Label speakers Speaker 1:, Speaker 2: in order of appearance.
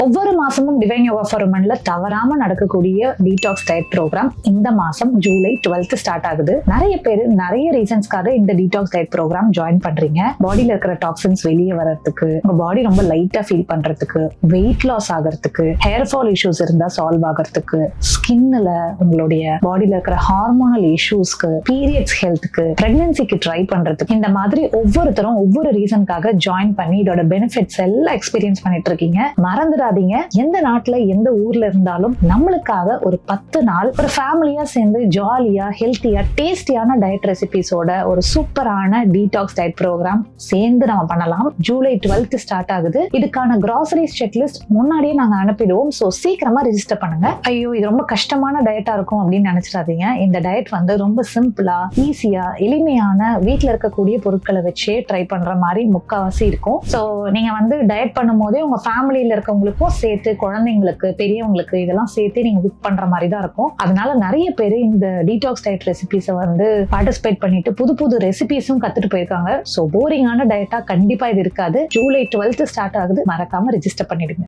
Speaker 1: ஒவ்வொரு மாசமும் divine yoga for உமன்ல தவறாம நடக்கக்கூடிய டீடாக்ஸ் டயட் ப்ரோக்ராம் இந்த மாசம் ஜூலை 12 ஸ்டார்ட் ஆகுது. நிறைய பேர் நிறைய ரீசன்ஸ்க்காக இந்த டீடாக்ஸ் டயட் ப்ரோக்ராம் ஜாயின் பண்றீங்க. பாடியில இருக்கிற டாக்ஸின்ஸ் வெளியே வர்றதுக்கு, உங்க பாடி ரொம்ப லைட்டா ஃபீல் பண்றதுக்கு, வெயிட் லாஸ் ஆகிறதுக்கு, ஹேர் ஃபால் இஷ்யூஸ் இருந்தா சால்வ் ஆகிறதுக்கு, ஸ்கின்ல உங்களுடைய பாடியில இருக்கிற ஹார்மோனல் இஷ்யூஸ்க்கு, பீரியட்ஸ் ஹெல்த்துக்கு, பிரெக்னன்சிக்கு ட்ரை பண்றதுக்கு, இந்த மாதிரி ஒவ்வொருத்தரும் ஒவ்வொரு ரீசனுக்காக ஜாயின் பண்ணி இதோட பெனிஃபிட்ஸ் எல்லாம் எக்ஸ்பீரியன்ஸ் பண்ணிட்டு இருக்கீங்க. மறந்துடாதீங்க, எந்த நாட்டுல எந்த ஊர்ல இருந்தாலும் நம்மளுக்காக ஒரு 10 நாள் ஒரு ஃபேமிலியா சேர்ந்து ஜாலியா ஹெல்த்தியா டேஸ்டியான டயட் ரெசிபிஸோட ஒரு சூப்பரான டீடாக்ஸ் டயட் ப்ரோக்ராம் சேர்ந்து நம்ம பண்ணலாம். ஜூலை 12 ஸ்டார்ட் ஆகுது. இதுக்கான கிராசரிஸ் செக்லிஸ்ட் முன்னாடியே நாங்க அனுப்பிடுவோம். சோ சீக்கிரமா ரெஜிஸ்டர் பண்ணுங்க. ஐயோ இது ரொம்ப கஷ்டமான டயட்டா இருக்கும் அப்படின்னு நினைச்சிடாதீங்க. இந்த டயட் வந்து ரொம்ப சிம்பிளா ஈஸியா எளிமையான வீட்டுல இருக்கக்கூடிய பொருட்களை வச்சே ட்ரை பண்ற மாதிரி முக்காவாசி இருக்கும். சோ நீங்க வந்து டயட் பண்ணும் போதே உங்க ஃபேமிலியில இருக்கவங்களுக்கும் சேர்த்து, குழந்தைங்களுக்கு, பெரியவங்களுக்கு இதெல்லாம் சேர்த்து நீங்க புக் பண்ற மாதிரி தான் இருக்கும். அதனால நிறைய பேர் இந்த டீடாக்ஸ் டயட் ரெசிபிஸை வந்து பார்ட்டிசிபேட் பண்ணிட்டு புது புது ரெசிபிஸும் கத்துட்டு போயிருக்காங்க. சோ போரிங்கான டயட்டா கண்டிப்பா இது இருக்காது. ஜூலை 12 ஸ்டார்ட் ஆகுது. மறக்காம ரெஜிஸ்டர் பண்ணிடுங்க.